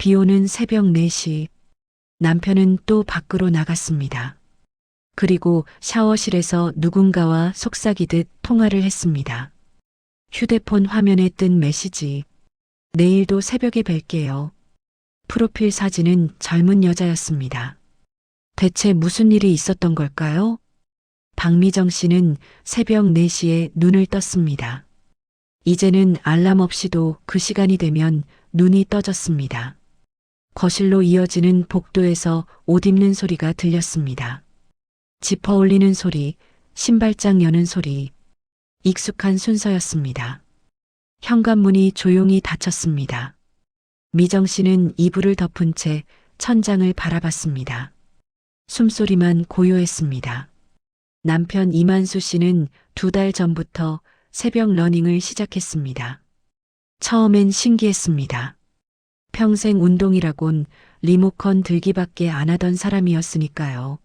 비 오는 새벽 4시 남편은 또 밖으로 나갔습니다. 그리고 샤워실에서 누군가와 속삭이듯 통화를 했습니다. 휴대폰 화면에 뜬 메시지. 내일도 새벽에 뵐게요. 프로필 사진은 젊은 여자였습니다. 대체 무슨 일이 있었던 걸까요? 박미정 씨는 새벽 4시에 눈을 떴습니다. 이제는 알람 없이도 그 시간이 되면 눈이 떠졌습니다. 거실로 이어지는 복도에서 옷 입는 소리가 들렸습니다. 지퍼 올리는 소리, 신발장 여는 소리, 익숙한 순서였습니다. 현관문이 조용히 닫혔습니다. 미정 씨는 이불을 덮은 채 천장을 바라봤습니다. 숨소리만 고요했습니다. 남편 이만수 씨는 2달 전부터 새벽 러닝을 시작했습니다. 처음엔 신기했습니다. 평생 운동이라곤 리모컨 들기밖에 안 하던 사람이었으니까요.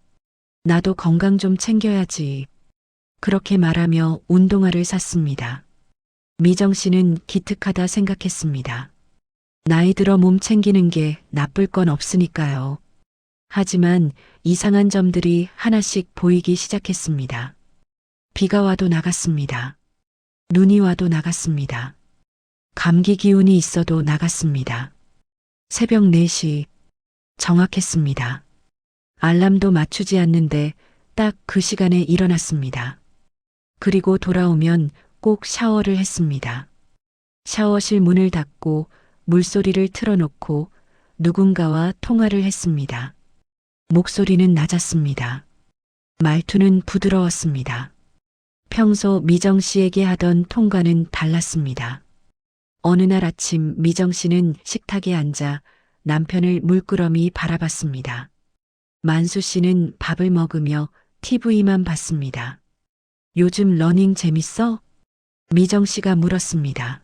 나도 건강 좀 챙겨야지. 그렇게 말하며 운동화를 샀습니다. 미정 씨는 기특하다 생각했습니다. 나이 들어 몸 챙기는 게 나쁠 건 없으니까요. 하지만 이상한 점들이 하나씩 보이기 시작했습니다. 비가 와도 나갔습니다. 눈이 와도 나갔습니다. 감기 기운이 있어도 나갔습니다. 새벽 4시 정확했습니다. 알람도 맞추지 않는데 딱 그 시간에 일어났습니다. 그리고 돌아오면 꼭 샤워를 했습니다. 샤워실 문을 닫고 물소리를 틀어놓고 누군가와 통화를 했습니다. 목소리는 낮았습니다. 말투는 부드러웠습니다. 평소 미정 씨에게 하던 통과는 달랐습니다. 어느 날 아침 미정 씨는 식탁에 앉아 남편을 물끄러미 바라봤습니다. 만수 씨는 밥을 먹으며 TV만 봤습니다. 요즘 러닝 재밌어? 미정 씨가 물었습니다.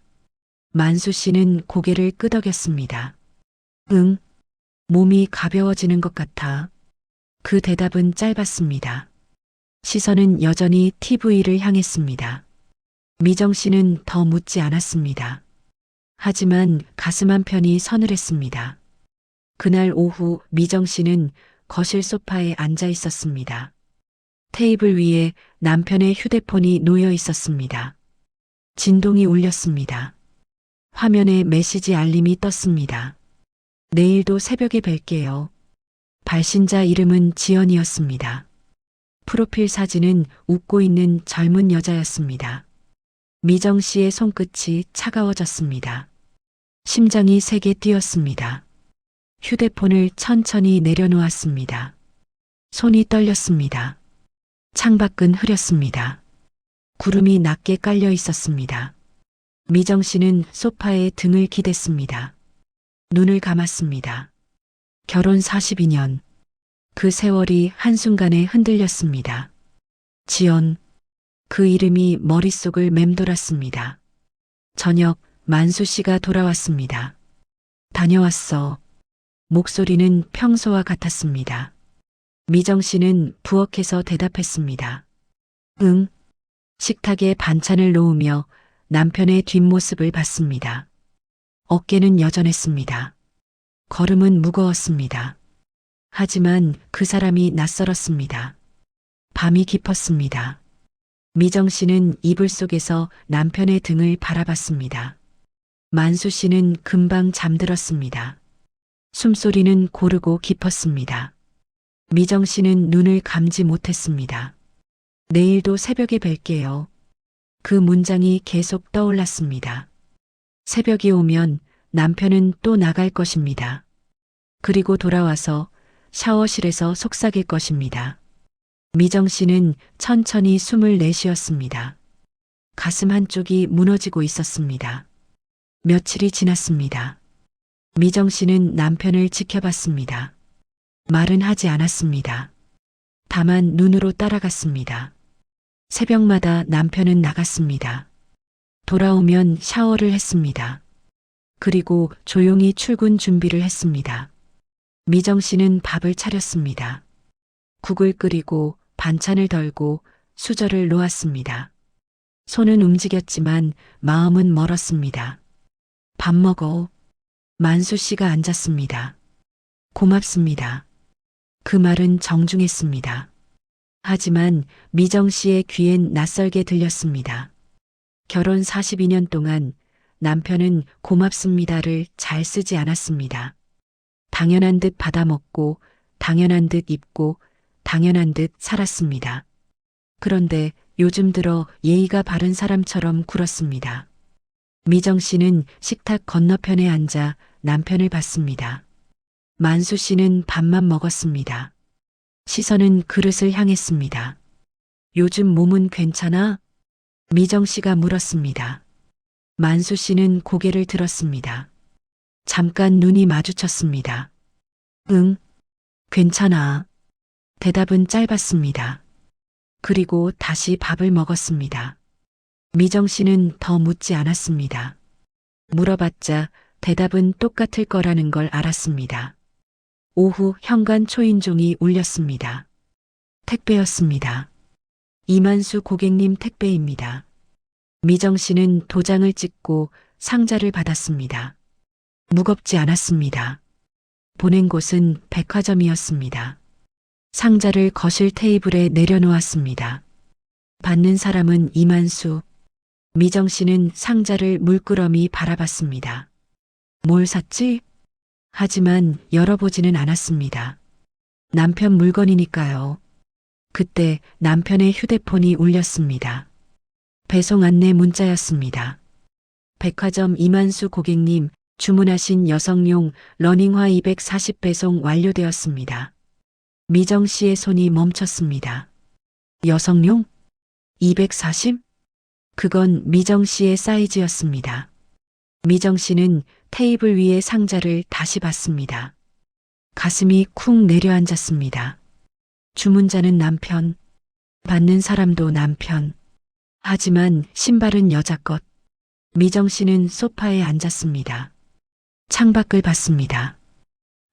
만수 씨는 고개를 끄덕였습니다. 응, 몸이 가벼워지는 것 같아. 그 대답은 짧았습니다. 시선은 여전히 TV를 향했습니다. 미정 씨는 더 묻지 않았습니다. 하지만 가슴 한편이 서늘했습니다. 그날 오후 미정 씨는 거실 소파에 앉아 있었습니다. 테이블 위에 남편의 휴대폰이 놓여 있었습니다. 진동이 울렸습니다. 화면에 메시지 알림이 떴습니다. 내일도 새벽에 뵐게요. 발신자 이름은 지연이었습니다. 프로필 사진은 웃고 있는 젊은 여자였습니다. 미정 씨의 손끝이 차가워졌습니다. 심장이 세게 뛰었습니다. 휴대폰을 천천히 내려놓았습니다. 손이 떨렸습니다. 창밖은 흐렸습니다. 구름이 낮게 깔려 있었습니다. 미정 씨는 소파에 등을 기댔습니다. 눈을 감았습니다. 결혼 42년. 그 세월이 한순간에 흔들렸습니다. 지연. 그 이름이 머릿속을 맴돌았습니다. 저녁 만수 씨가 돌아왔습니다. 다녀왔어. 목소리는 평소와 같았습니다. 미정 씨는 부엌에서 대답했습니다. 응. 식탁에 반찬을 놓으며 남편의 뒷모습을 봤습니다. 어깨는 여전했습니다. 걸음은 무거웠습니다. 하지만 그 사람이 낯설었습니다. 밤이 깊었습니다. 미정 씨는 이불 속에서 남편의 등을 바라봤습니다. 만수 씨는 금방 잠들었습니다. 숨소리는 고르고 깊었습니다. 미정 씨는 눈을 감지 못했습니다. 내일도 새벽에 뵐게요. 그 문장이 계속 떠올랐습니다. 새벽이 오면 남편은 또 나갈 것입니다. 그리고 돌아와서 샤워실에서 속삭일 것입니다. 미정 씨는 천천히 숨을 내쉬었습니다. 가슴 한쪽이 무너지고 있었습니다. 며칠이 지났습니다. 미정 씨는 남편을 지켜봤습니다. 말은 하지 않았습니다. 다만 눈으로 따라갔습니다. 새벽마다 남편은 나갔습니다. 돌아오면 샤워를 했습니다. 그리고 조용히 출근 준비를 했습니다. 미정 씨는 밥을 차렸습니다. 국을 끓이고 반찬을 덜고 수저를 놓았습니다. 손은 움직였지만 마음은 멀었습니다. 밥 먹어. 만수 씨가 앉았습니다. 고맙습니다. 그 말은 정중했습니다. 하지만 미정 씨의 귀엔 낯설게 들렸습니다. 결혼 42년 동안 남편은 고맙습니다를 잘 쓰지 않았습니다. 당연한 듯 받아먹고, 당연한 듯 입고, 당연한 듯 살았습니다. 그런데 요즘 들어 예의가 바른 사람처럼 굴었습니다. 미정 씨는 식탁 건너편에 앉아 남편을 봤습니다. 만수 씨는 밥만 먹었습니다. 시선은 그릇을 향했습니다. 요즘 몸은 괜찮아? 미정 씨가 물었습니다. 만수 씨는 고개를 들었습니다. 잠깐 눈이 마주쳤습니다. 응, 괜찮아. 대답은 짧았습니다. 그리고 다시 밥을 먹었습니다. 미정 씨는 더 묻지 않았습니다. 물어봤자 대답은 똑같을 거라는 걸 알았습니다. 오후 현관 초인종이 울렸습니다. 택배였습니다. 이만수 고객님 택배입니다. 미정 씨는 도장을 찍고 상자를 받았습니다. 무겁지 않았습니다. 보낸 곳은 백화점이었습니다. 상자를 거실 테이블에 내려놓았습니다. 받는 사람은 이만수. 미정 씨는 상자를 물끄러미 바라봤습니다. 뭘 샀지? 하지만 열어보지는 않았습니다. 남편 물건이니까요. 그때 남편의 휴대폰이 울렸습니다. 배송 안내 문자였습니다. 백화점 이만수 고객님, 주문하신 여성용 러닝화 240 배송 완료되었습니다. 미정 씨의 손이 멈췄습니다. 여성용? 240? 그건 미정 씨의 사이즈였습니다. 미정 씨는 테이블 위의 상자를 다시 봤습니다. 가슴이 쿵 내려앉았습니다. 주문자는 남편, 받는 사람도 남편. 하지만 신발은 여자 것. 미정 씨는 소파에 앉았습니다. 창밖을 봤습니다.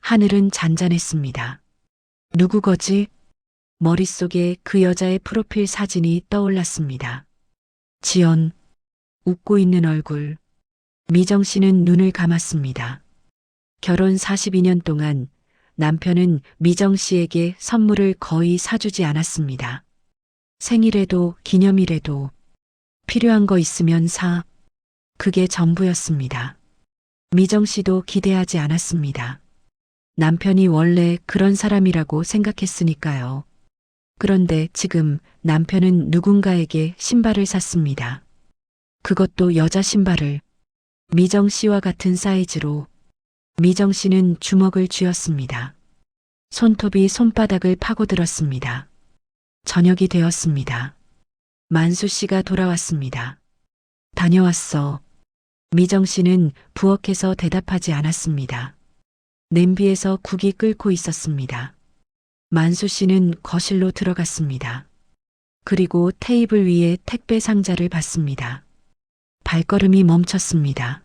하늘은 잔잔했습니다. 누구 거지? 머릿속에 그 여자의 프로필 사진이 떠올랐습니다. 지연, 웃고 있는 얼굴. 미정 씨는 눈을 감았습니다. 결혼 42년 동안 남편은 미정 씨에게 선물을 거의 사주지 않았습니다. 생일에도 기념일에도 필요한 거 있으면 사. 그게 전부였습니다. 미정 씨도 기대하지 않았습니다. 남편이 원래 그런 사람이라고 생각했으니까요. 그런데 지금 남편은 누군가에게 신발을 샀습니다. 그것도 여자 신발을. 미정 씨와 같은 사이즈로. 미정 씨는 주먹을 쥐었습니다. 손톱이 손바닥을 파고들었습니다. 저녁이 되었습니다. 만수 씨가 돌아왔습니다. 다녀왔어. 미정 씨는 부엌에서 대답하지 않았습니다. 냄비에서 국이 끓고 있었습니다. 만수 씨는 거실로 들어갔습니다. 그리고 테이블 위에 택배 상자를 봤습니다. 발걸음이 멈췄습니다.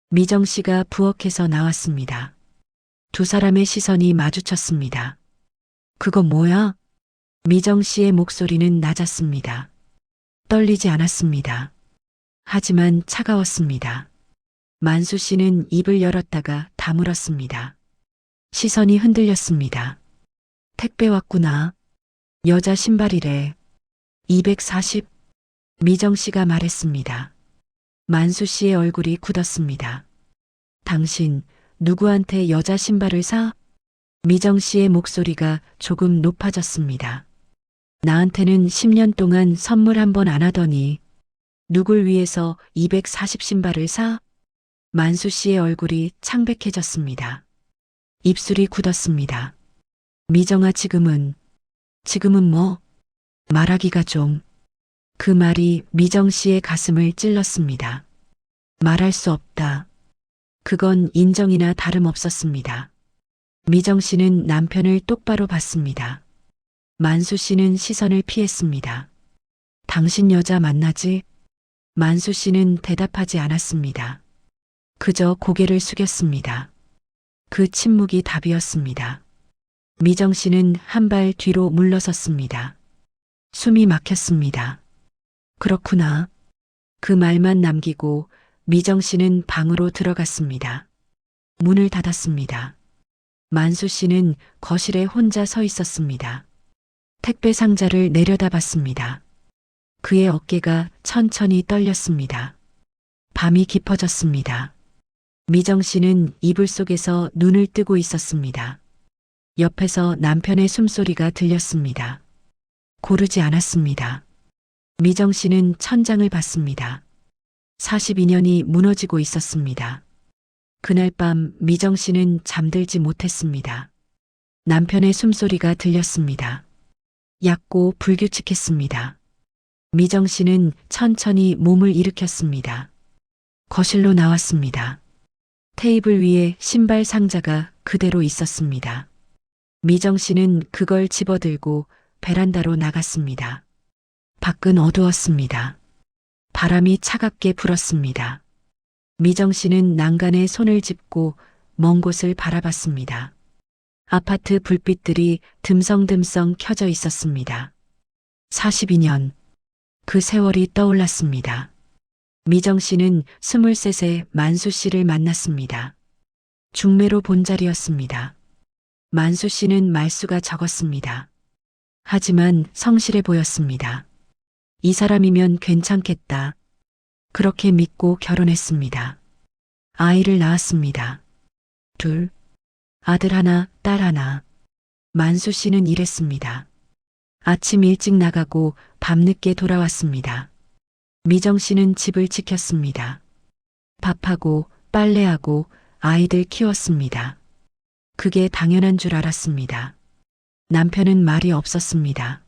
미정 씨가 부엌에서 나왔습니다. 두 사람의 시선이 마주쳤습니다. 그거 뭐야? 미정 씨의 목소리는 낮았습니다. 떨리지 않았습니다. 하지만 차가웠습니다. 만수 씨는 입을 열었다가 다물었습니다. 시선이 흔들렸습니다. 택배 왔구나. 여자 신발이래. 240. 미정 씨가 말했습니다. 만수 씨의 얼굴이 굳었습니다. 당신 누구한테 여자 신발을 사? 미정 씨의 목소리가 조금 높아졌습니다. 나한테는 10년 동안 선물 한 번 안 하더니 누굴 위해서 240 신발을 사? 만수 씨의 얼굴이 창백해졌습니다. 입술이 굳었습니다. 미정아 지금은 뭐? 말하기가 좀. 그 말이 미정 씨의 가슴을 찔렀습니다. 말할 수 없다. 그건 인정이나 다름없었습니다. 미정 씨는 남편을 똑바로 봤습니다. 만수 씨는 시선을 피했습니다. 당신 여자 만나지? 만수 씨는 대답하지 않았습니다. 그저 고개를 숙였습니다. 그 침묵이 답이었습니다. 미정 씨는 한 발 뒤로 물러섰습니다. 숨이 막혔습니다. 그렇구나. 그 말만 남기고 미정 씨는 방으로 들어갔습니다. 문을 닫았습니다. 만수 씨는 거실에 혼자 서 있었습니다. 택배 상자를 내려다봤습니다. 그의 어깨가 천천히 떨렸습니다. 밤이 깊어졌습니다. 미정 씨는 이불 속에서 눈을 뜨고 있었습니다. 옆에서 남편의 숨소리가 들렸습니다. 고르지 않았습니다. 미정 씨는 천장을 봤습니다. 42년이 무너지고 있었습니다. 그날 밤 미정 씨는 잠들지 못했습니다. 남편의 숨소리가 들렸습니다. 얕고 불규칙했습니다. 미정 씨는 천천히 몸을 일으켰습니다. 거실로 나왔습니다. 테이블 위에 신발 상자가 그대로 있었습니다. 미정 씨는 그걸 집어들고 베란다로 나갔습니다. 밖은 어두웠습니다. 바람이 차갑게 불었습니다. 미정 씨는 난간에 손을 짚고 먼 곳을 바라봤습니다. 아파트 불빛들이 듬성듬성 켜져 있었습니다. 42년. 그 세월이 떠올랐습니다. 미정 씨는 23세 만수 씨를 만났습니다. 중매로 본 자리였습니다. 만수 씨는 말수가 적었습니다. 하지만 성실해 보였습니다. 이 사람이면 괜찮겠다. 그렇게 믿고 결혼했습니다. 아이를 낳았습니다. 둘, 아들 하나, 딸 하나. 만수 씨는 일했습니다. 아침 일찍 나가고 밤늦게 돌아왔습니다. 미정 씨는 집을 지켰습니다. 밥하고 빨래하고 아이들 키웠습니다. 그게 당연한 줄 알았습니다. 남편은 말이 없었습니다.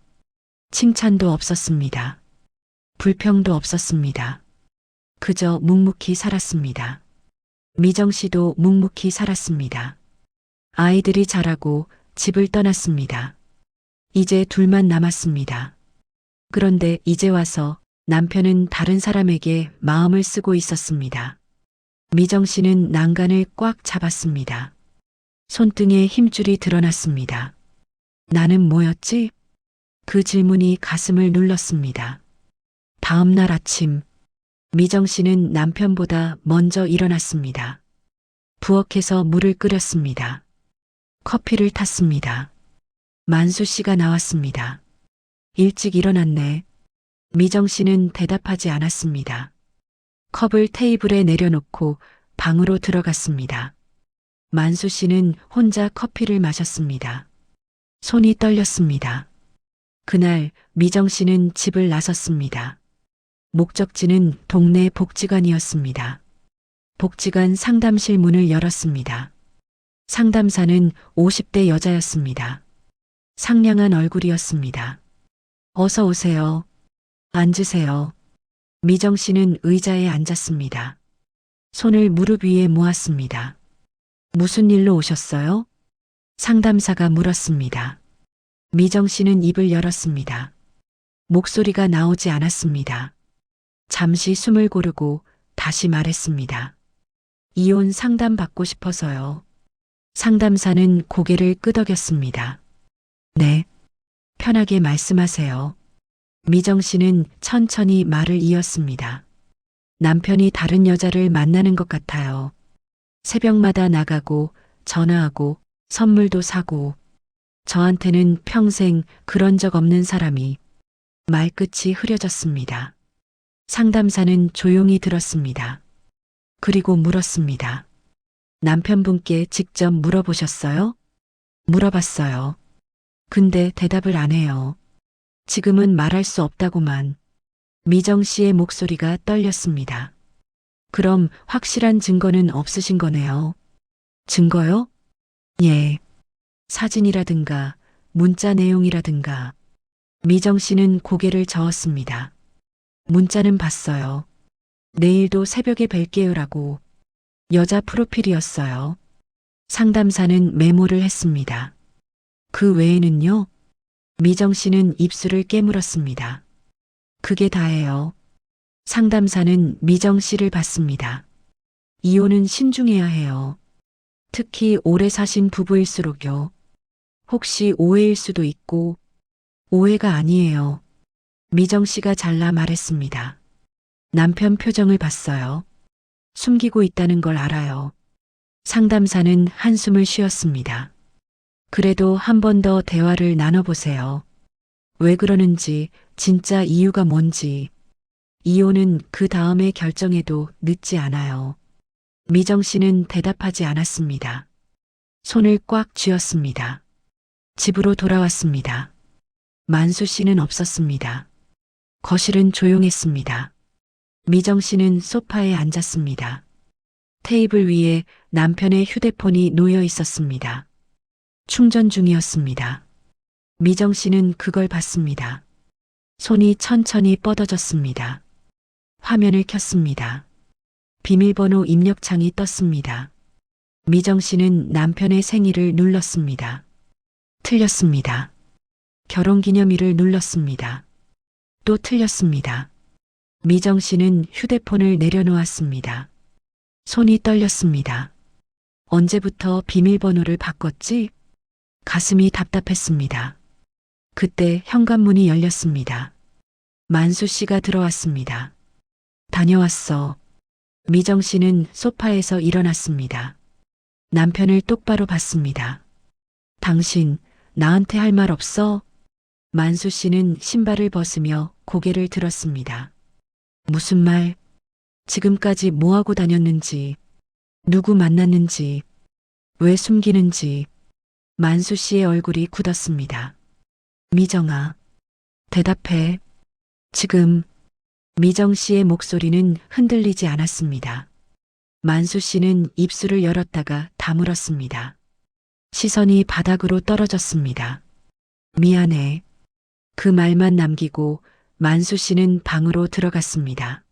칭찬도 없었습니다. 불평도 없었습니다. 그저 묵묵히 살았습니다. 미정 씨도 묵묵히 살았습니다. 아이들이 자라고 집을 떠났습니다. 이제 둘만 남았습니다. 그런데 이제 와서 남편은 다른 사람에게 마음을 쓰고 있었습니다. 미정 씨는 난간을 꽉 잡았습니다. 손등에 힘줄이 드러났습니다. 나는 뭐였지? 그 질문이 가슴을 눌렀습니다. 다음 날 아침, 미정 씨는 남편보다 먼저 일어났습니다. 부엌에서 물을 끓였습니다. 커피를 탔습니다. 만수 씨가 나왔습니다. 일찍 일어났네. 미정 씨는 대답하지 않았습니다. 컵을 테이블에 내려놓고 방으로 들어갔습니다. 만수 씨는 혼자 커피를 마셨습니다. 손이 떨렸습니다. 그날 미정 씨는 집을 나섰습니다. 목적지는 동네 복지관이었습니다. 복지관 상담실 문을 열었습니다. 상담사는 50대 여자였습니다. 상냥한 얼굴이었습니다. 어서 오세요. 앉으세요. 미정 씨는 의자에 앉았습니다. 손을 무릎 위에 모았습니다. 무슨 일로 오셨어요? 상담사가 물었습니다. 미정 씨는 입을 열었습니다. 목소리가 나오지 않았습니다. 잠시 숨을 고르고 다시 말했습니다. 이혼 상담 받고 싶어서요. 상담사는 고개를 끄덕였습니다. 네. 편하게 말씀하세요. 미정 씨는 천천히 말을 이었습니다. 남편이 다른 여자를 만나는 것 같아요. 새벽마다 나가고 전화하고 선물도 사고 저한테는 평생 그런 적 없는 사람이. 말끝이 흐려졌습니다. 상담사는 조용히 들었습니다. 그리고 물었습니다. 남편분께 직접 물어보셨어요? 물어봤어요. 근데 대답을 안 해요. 지금은 말할 수 없다고만. 미정 씨의 목소리가 떨렸습니다. 그럼 확실한 증거는 없으신 거네요. 증거요? 예. 사진이라든가 문자 내용이라든가. 미정 씨는 고개를 저었습니다. 문자는 봤어요. 내일도 새벽에 뵐게요라고. 여자 프로필이었어요. 상담사는 메모를 했습니다. 그 외에는요? 미정 씨는 입술을 깨물었습니다. 그게 다예요. 상담사는 미정 씨를 봤습니다. 이혼은 신중해야 해요. 특히 오래 사신 부부일수록요. 혹시 오해일 수도 있고. 오해가 아니에요. 미정 씨가 잘라 말했습니다. 남편 표정을 봤어요. 숨기고 있다는 걸 알아요. 상담사는 한숨을 쉬었습니다. 그래도 한 번 더 대화를 나눠보세요. 왜 그러는지, 진짜 이유가 뭔지. 이혼은 그 다음에 결정해도 늦지 않아요. 미정 씨는 대답하지 않았습니다. 손을 꽉 쥐었습니다. 집으로 돌아왔습니다. 만수 씨는 없었습니다. 거실은 조용했습니다. 미정 씨는 소파에 앉았습니다. 테이블 위에 남편의 휴대폰이 놓여 있었습니다. 충전 중이었습니다. 미정 씨는 그걸 봤습니다. 손이 천천히 뻗어졌습니다. 화면을 켰습니다. 비밀번호 입력창이 떴습니다. 미정 씨는 남편의 생일을 눌렀습니다. 틀렸습니다. 결혼기념일을 눌렀습니다. 또 틀렸습니다. 미정 씨는 휴대폰을 내려놓았습니다. 손이 떨렸습니다. 언제부터 비밀번호를 바꿨지? 가슴이 답답했습니다. 그때 현관문이 열렸습니다. 만수 씨가 들어왔습니다. 다녀왔어. 미정 씨는 소파에서 일어났습니다. 남편을 똑바로 봤습니다. 당신, 나한테 할 말 없어? 만수 씨는 신발을 벗으며 고개를 들었습니다. 무슨 말? 지금까지 뭐하고 다녔는지, 누구 만났는지, 왜 숨기는지. 만수 씨의 얼굴이 굳었습니다. 미정아, 대답해. 지금. 미정 씨의 목소리는 흔들리지 않았습니다. 만수 씨는 입술을 열었다가 다물었습니다. 시선이 바닥으로 떨어졌습니다. 미안해. 그 말만 남기고 만수 씨는 방으로 들어갔습니다.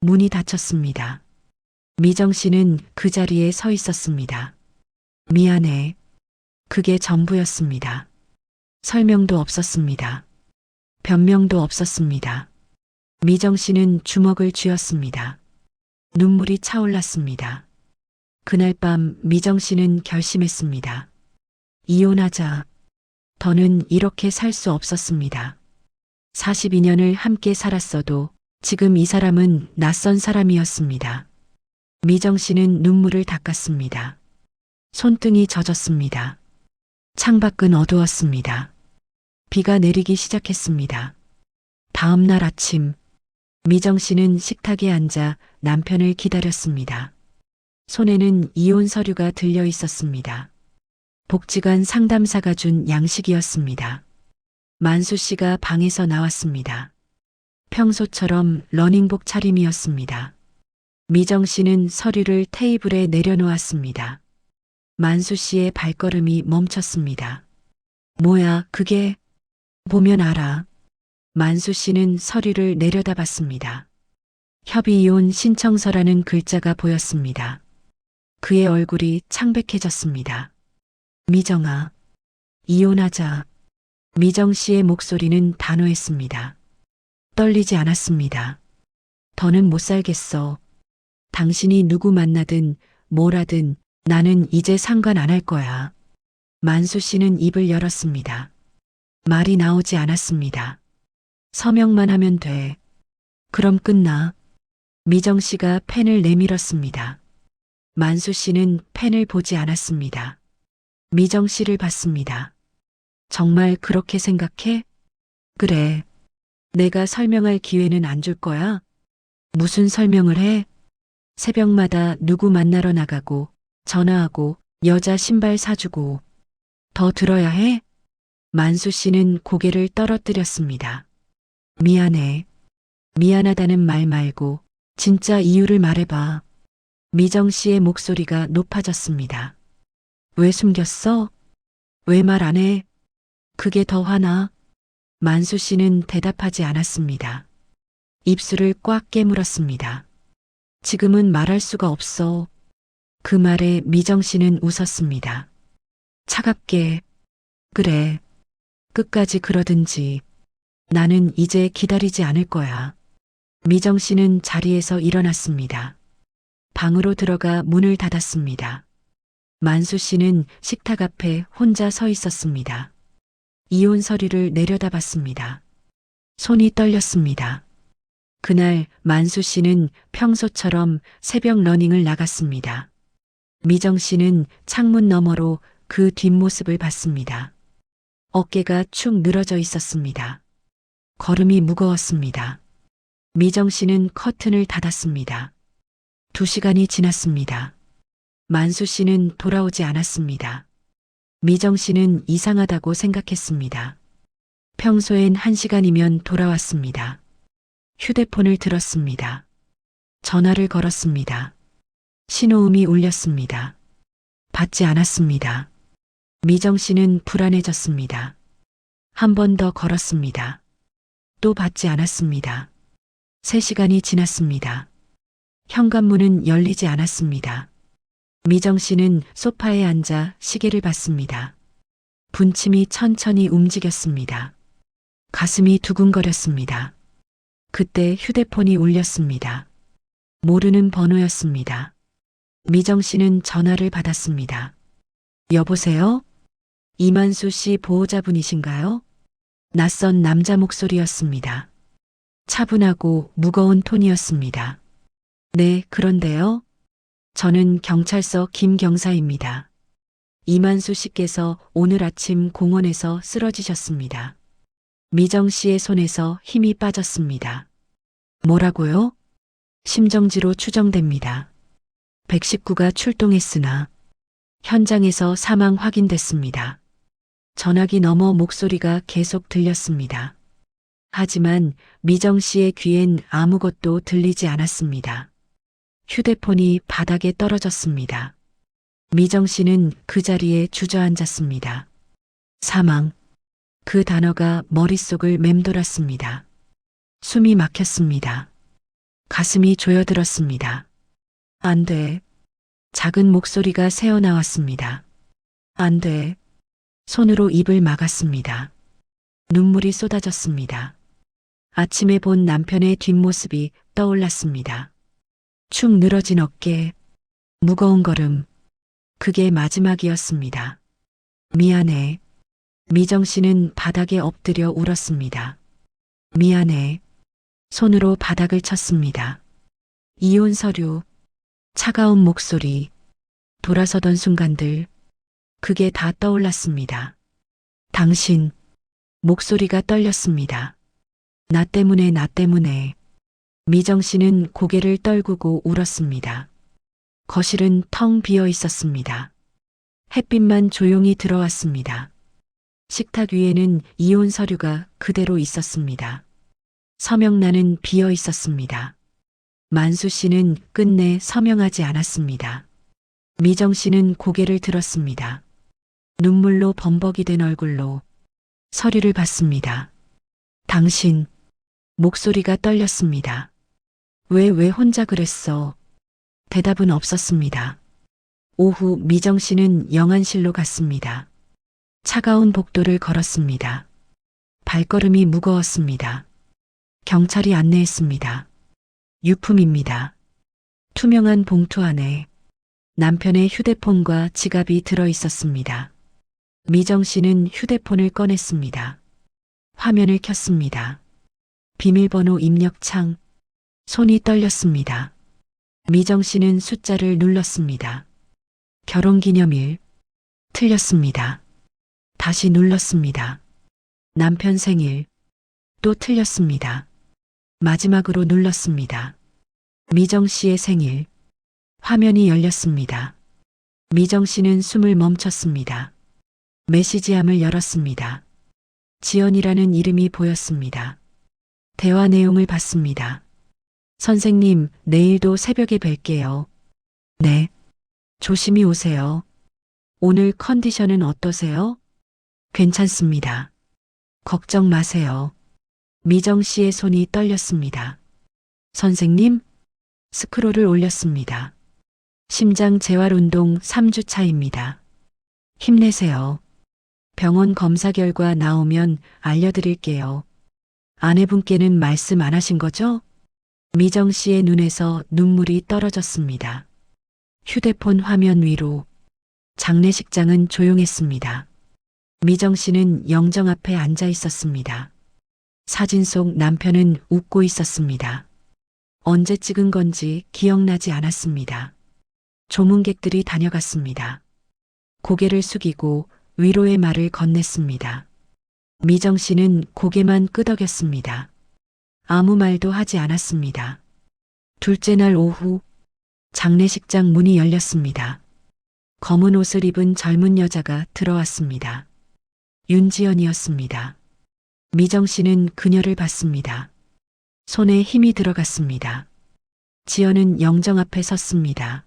문이 닫혔습니다. 미정 씨는 그 자리에 서 있었습니다. 미안해. 그게 전부였습니다. 설명도 없었습니다. 변명도 없었습니다. 미정 씨는 주먹을 쥐었습니다. 눈물이 차올랐습니다. 그날 밤 미정 씨는 결심했습니다. 이혼하자. 더는 이렇게 살 수 없었습니다. 42년을 함께 살았어도 지금 이 사람은 낯선 사람이었습니다. 미정 씨는 눈물을 닦았습니다. 손등이 젖었습니다. 창밖은 어두웠습니다. 비가 내리기 시작했습니다. 다음 날 아침, 미정 씨는 식탁에 앉아 남편을 기다렸습니다. 손에는 이혼 서류가 들려 있었습니다. 복지관 상담사가 준 양식이었습니다. 만수 씨가 방에서 나왔습니다. 평소처럼 러닝복 차림이었습니다. 미정 씨는 서류를 테이블에 내려놓았습니다. 만수 씨의 발걸음이 멈췄습니다. 뭐야, 그게? 보면 알아. 만수 씨는 서류를 내려다봤습니다. 협의이혼 신청서라는 글자가 보였습니다. 그의 얼굴이 창백해졌습니다. 미정아, 이혼하자. 미정 씨의 목소리는 단호했습니다. 떨리지 않았습니다. 더는 못 살겠어. 당신이 누구 만나든 뭘 하든 나는 이제 상관 안 할 거야. 만수 씨는 입을 열었습니다. 말이 나오지 않았습니다. 서명만 하면 돼. 그럼 끝나. 미정 씨가 펜을 내밀었습니다. 만수 씨는 펜을 보지 않았습니다. 미정 씨를 봤습니다. 정말 그렇게 생각해? 그래. 내가 설명할 기회는 안 줄 거야? 무슨 설명을 해? 새벽마다 누구 만나러 나가고, 전화하고, 여자 신발 사주고. 더 들어야 해? 만수 씨는 고개를 떨어뜨렸습니다. 미안해. 미안하다는 말 말고 진짜 이유를 말해봐. 미정 씨의 목소리가 높아졌습니다. 왜 숨겼어? 왜 말 안 해? 그게 더 화나? 만수 씨는 대답하지 않았습니다. 입술을 꽉 깨물었습니다. 지금은 말할 수가 없어. 그 말에 미정 씨는 웃었습니다. 차갑게. 그래. 끝까지 그러든지. 나는 이제 기다리지 않을 거야. 미정 씨는 자리에서 일어났습니다. 방으로 들어가 문을 닫았습니다. 만수 씨는 식탁 앞에 혼자 서 있었습니다. 이혼 서류를 내려다봤습니다. 손이 떨렸습니다. 그날 만수 씨는 평소처럼 새벽 러닝을 나갔습니다. 미정 씨는 창문 너머로 그 뒷모습을 봤습니다. 어깨가 축 늘어져 있었습니다. 걸음이 무거웠습니다. 미정 씨는 커튼을 닫았습니다. 2시간이 지났습니다. 만수 씨는 돌아오지 않았습니다. 미정 씨는 이상하다고 생각했습니다. 평소엔 1시간이면 돌아왔습니다. 휴대폰을 들었습니다. 전화를 걸었습니다. 신호음이 울렸습니다. 받지 않았습니다. 미정 씨는 불안해졌습니다. 한 번 더 걸었습니다. 또 받지 않았습니다. 3시간이 지났습니다. 현관문은 열리지 않았습니다. 미정 씨는 소파에 앉아 시계를 봤습니다. 분침이 천천히 움직였습니다. 가슴이 두근거렸습니다. 그때 휴대폰이 울렸습니다. 모르는 번호였습니다. 미정 씨는 전화를 받았습니다. 여보세요? 이만수 씨 보호자분이신가요? 낯선 남자 목소리였습니다. 차분하고 무거운 톤이었습니다. 네, 그런데요. 저는 경찰서 김 경사입니다. 이만수 씨께서 오늘 아침 공원에서 쓰러지셨습니다. 미정 씨의 손에서 힘이 빠졌습니다. 뭐라고요? 심정지로 추정됩니다. 119가 출동했으나 현장에서 사망 확인됐습니다. 전화기 너머 목소리가 계속 들렸습니다. 하지만 미정 씨의 귀엔 아무것도 들리지 않았습니다. 휴대폰이 바닥에 떨어졌습니다. 미정 씨는 그 자리에 주저앉았습니다. 사망. 그 단어가 머릿속을 맴돌았습니다. 숨이 막혔습니다. 가슴이 조여들었습니다. 안 돼. 작은 목소리가 새어나왔습니다. 안 돼. 손으로 입을 막았습니다. 눈물이 쏟아졌습니다. 아침에 본 남편의 뒷모습이 떠올랐습니다. 축 늘어진 어깨, 무거운 걸음. 그게 마지막이었습니다. 미안해. 미정 씨는 바닥에 엎드려 울었습니다. 미안해. 손으로 바닥을 쳤습니다. 이혼 서류, 차가운 목소리, 돌아서던 순간들, 그게 다 떠올랐습니다. 당신, 목소리가 떨렸습니다. 나 때문에, 나 때문에. 미정 씨는 고개를 떨구고 울었습니다. 거실은 텅 비어 있었습니다. 햇빛만 조용히 들어왔습니다. 식탁 위에는 이혼 서류가 그대로 있었습니다. 서명란은 비어 있었습니다. 만수 씨는 끝내 서명하지 않았습니다. 미정 씨는 고개를 들었습니다. 눈물로 범벅이 된 얼굴로 서류를 봤습니다. 당신, 목소리가 떨렸습니다. 왜 혼자 그랬어? 대답은 없었습니다. 오후 미정 씨는 영안실로 갔습니다. 차가운 복도를 걸었습니다. 발걸음이 무거웠습니다. 경찰이 안내했습니다. 유품입니다. 투명한 봉투 안에 남편의 휴대폰과 지갑이 들어 있었습니다. 미정 씨는 휴대폰을 꺼냈습니다. 화면을 켰습니다. 비밀번호 입력창, 손이 떨렸습니다. 미정 씨는 숫자를 눌렀습니다. 결혼기념일, 틀렸습니다. 다시 눌렀습니다. 남편 생일, 또 틀렸습니다. 마지막으로 눌렀습니다. 미정 씨의 생일, 화면이 열렸습니다. 미정 씨는 숨을 멈췄습니다. 메시지함을 열었습니다. 지연이라는 이름이 보였습니다. 대화 내용을 봤습니다. 선생님, 내일도 새벽에 뵐게요. 네. 조심히 오세요. 오늘 컨디션은 어떠세요? 괜찮습니다. 걱정 마세요. 미정 씨의 손이 떨렸습니다. 선생님? 스크롤을 올렸습니다. 심장 재활 운동 3주 차입니다. 힘내세요. 병원 검사 결과 나오면 알려드릴게요. 아내분께는 말씀 안 하신 거죠? 미정 씨의 눈에서 눈물이 떨어졌습니다. 휴대폰 화면 위로 장례식장은 조용했습니다. 미정 씨는 영정 앞에 앉아 있었습니다. 사진 속 남편은 웃고 있었습니다. 언제 찍은 건지 기억나지 않았습니다. 조문객들이 다녀갔습니다. 고개를 숙이고 위로의 말을 건넸습니다. 미정 씨는 고개만 끄덕였습니다. 아무 말도 하지 않았습니다. 둘째 날 오후 장례식장 문이 열렸습니다. 검은 옷을 입은 젊은 여자가 들어왔습니다. 윤지연이었습니다. 미정 씨는 그녀를 봤습니다. 손에 힘이 들어갔습니다. 지연은 영정 앞에 섰습니다.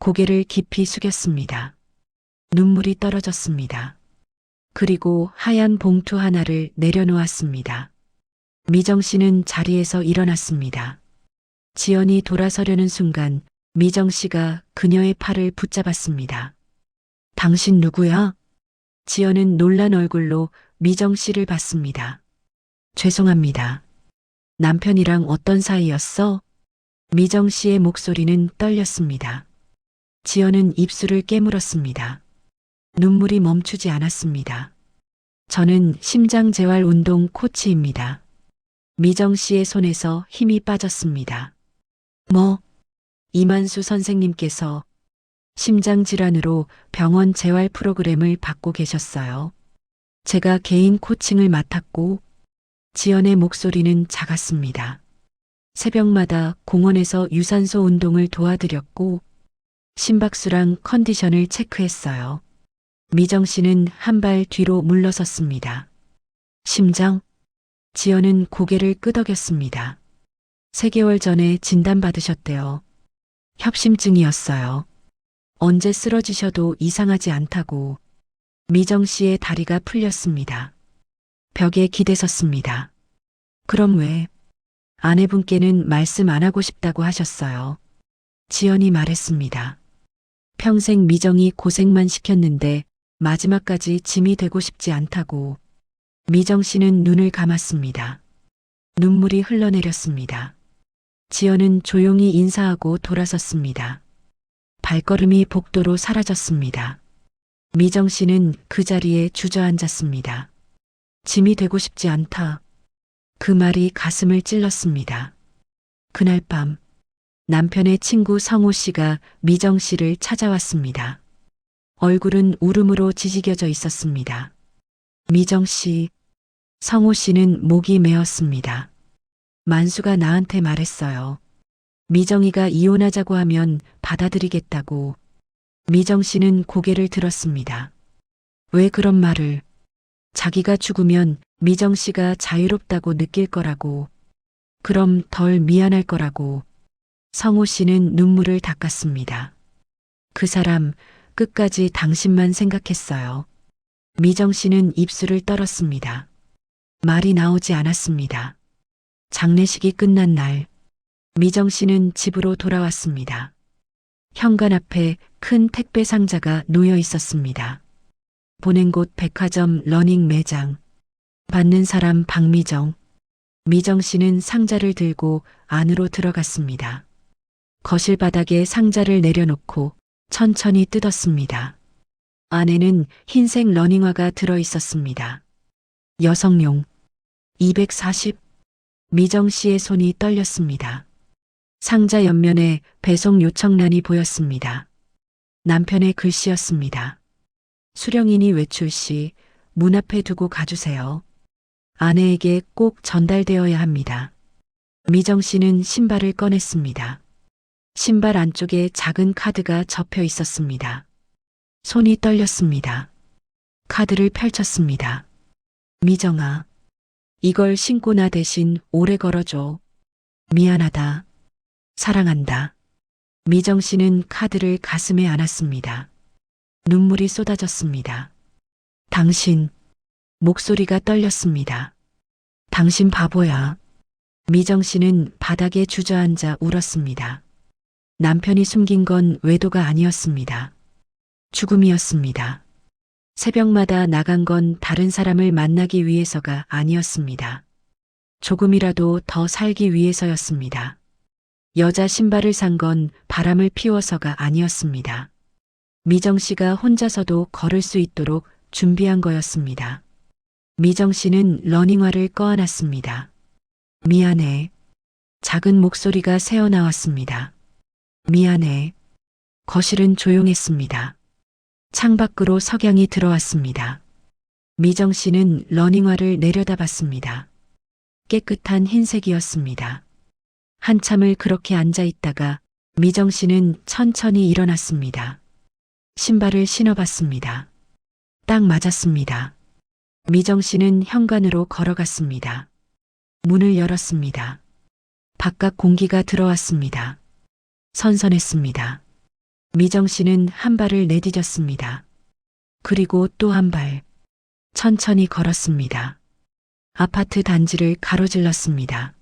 고개를 깊이 숙였습니다. 눈물이 떨어졌습니다. 그리고 하얀 봉투 하나를 내려놓았습니다. 미정 씨는 자리에서 일어났습니다. 지연이 돌아서려는 순간 미정 씨가 그녀의 팔을 붙잡았습니다. 당신 누구야? 지연은 놀란 얼굴로 미정 씨를 봤습니다. 죄송합니다. 남편이랑 어떤 사이였어? 미정 씨의 목소리는 떨렸습니다. 지연은 입술을 깨물었습니다. 눈물이 멈추지 않았습니다. 저는 심장재활 운동 코치입니다. 미정 씨의 손에서 힘이 빠졌습니다. 뭐? 이만수 선생님께서 심장질환으로 병원 재활 프로그램을 받고 계셨어요. 제가 개인 코칭을 맡았고 지연의 목소리는 작았습니다. 새벽마다 공원에서 유산소 운동을 도와드렸고 심박수랑 컨디션을 체크했어요. 미정 씨는 한 발 뒤로 물러섰습니다. 심장? 지연은 고개를 끄덕였습니다. 3개월 전에 진단받으셨대요. 협심증이었어요. 언제 쓰러지셔도 이상하지 않다고. 미정 씨의 다리가 풀렸습니다. 벽에 기대섰습니다. 그럼 왜? 아내분께는 말씀 안 하고 싶다고 하셨어요. 지연이 말했습니다. 평생 미정이 고생만 시켰는데 마지막까지 짐이 되고 싶지 않다고. 미정 씨는 눈을 감았습니다. 눈물이 흘러내렸습니다. 지연은 조용히 인사하고 돌아섰습니다. 발걸음이 복도로 사라졌습니다. 미정 씨는 그 자리에 주저앉았습니다. 짐이 되고 싶지 않다. 그 말이 가슴을 찔렀습니다. 그날 밤 남편의 친구 성호 씨가 미정 씨를 찾아왔습니다. 얼굴은 울음으로 지지겨져 있었습니다. 미정 씨, 성호 씨는 목이 메었습니다. 만수가 나한테 말했어요. 미정이가 이혼하자고 하면 받아들이겠다고. 미정 씨는 고개를 들었습니다. 왜 그런 말을? 자기가 죽으면 미정 씨가 자유롭다고 느낄 거라고. 그럼 덜 미안할 거라고. 성호 씨는 눈물을 닦았습니다. 그 사람 끝까지 당신만 생각했어요. 미정 씨는 입술을 떨었습니다. 말이 나오지 않았습니다. 장례식이 끝난 날, 미정 씨는 집으로 돌아왔습니다. 현관 앞에 큰 택배 상자가 놓여 있었습니다. 보낸 곳 백화점 러닝 매장. 받는 사람 박미정. 미정 씨는 상자를 들고 안으로 들어갔습니다. 거실 바닥에 상자를 내려놓고 천천히 뜯었습니다. 안에는 흰색 러닝화가 들어 있었습니다. 여성용 240. 미정 씨의 손이 떨렸습니다. 상자 옆면에 배송 요청란이 보였습니다. 남편의 글씨였습니다. 수령인이 외출 시 문 앞에 두고 가주세요. 아내에게 꼭 전달되어야 합니다. 미정 씨는 신발을 꺼냈습니다. 신발 안쪽에 작은 카드가 접혀 있었습니다. 손이 떨렸습니다. 카드를 펼쳤습니다. 미정아, 이걸 신고 나 대신 오래 걸어줘. 미안하다. 사랑한다. 미정 씨는 카드를 가슴에 안았습니다. 눈물이 쏟아졌습니다. 당신, 목소리가 떨렸습니다. 당신 바보야. 미정 씨는 바닥에 주저앉아 울었습니다. 남편이 숨긴 건 외도가 아니었습니다. 죽음이었습니다. 새벽마다 나간 건 다른 사람을 만나기 위해서가 아니었습니다. 조금이라도 더 살기 위해서였습니다. 여자 신발을 산 건 바람을 피워서가 아니었습니다. 미정 씨가 혼자서도 걸을 수 있도록 준비한 거였습니다. 미정 씨는 러닝화를 꺼안았습니다. 미안해. 작은 목소리가 새어나왔습니다. 미안해. 거실은 조용했습니다. 창밖으로 석양이 들어왔습니다. 미정 씨는 러닝화를 내려다봤습니다. 깨끗한 흰색이었습니다. 한참을 그렇게 앉아 있다가 미정 씨는 천천히 일어났습니다. 신발을 신어봤습니다. 딱 맞았습니다. 미정 씨는 현관으로 걸어갔습니다. 문을 열었습니다. 바깥 공기가 들어왔습니다. 선선했습니다. 미정 씨는 한 발을 내디뎠습니다. 그리고 또 한 발. 천천히 걸었습니다. 아파트 단지를 가로질렀습니다.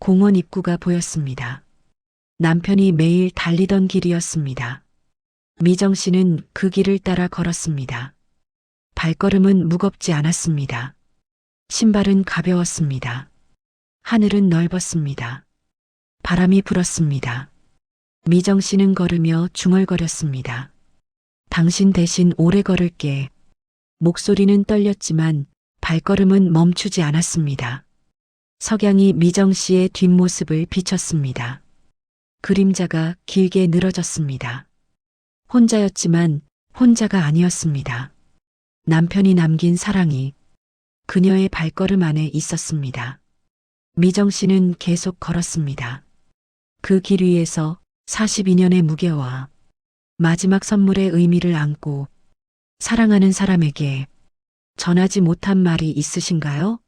공원 입구가 보였습니다. 남편이 매일 달리던 길이었습니다. 미정 씨는 그 길을 따라 걸었습니다. 발걸음은 무겁지 않았습니다. 신발은 가벼웠습니다. 하늘은 넓었습니다. 바람이 불었습니다. 미정 씨는 걸으며 중얼거렸습니다. 당신 대신 오래 걸을게. 목소리는 떨렸지만 발걸음은 멈추지 않았습니다. 석양이 미정 씨의 뒷모습을 비쳤습니다. 그림자가 길게 늘어졌습니다. 혼자였지만 혼자가 아니었습니다. 남편이 남긴 사랑이 그녀의 발걸음 안에 있었습니다. 미정 씨는 계속 걸었습니다. 그 길 위에서 42년의 무게와 마지막 선물의 의미를 안고 사랑하는 사람에게 전하지 못한 말이 있으신가요?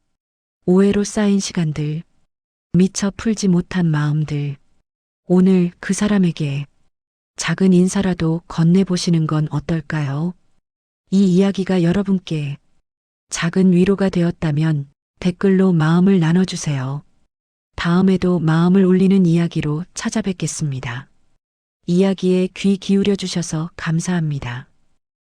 오해로 쌓인 시간들, 미처 풀지 못한 마음들, 오늘 그 사람에게 작은 인사라도 건네보시는 건 어떨까요? 이 이야기가 여러분께 작은 위로가 되었다면 댓글로 마음을 나눠주세요. 다음에도 마음을 울리는 이야기로 찾아뵙겠습니다. 이야기에 귀 기울여 주셔서 감사합니다.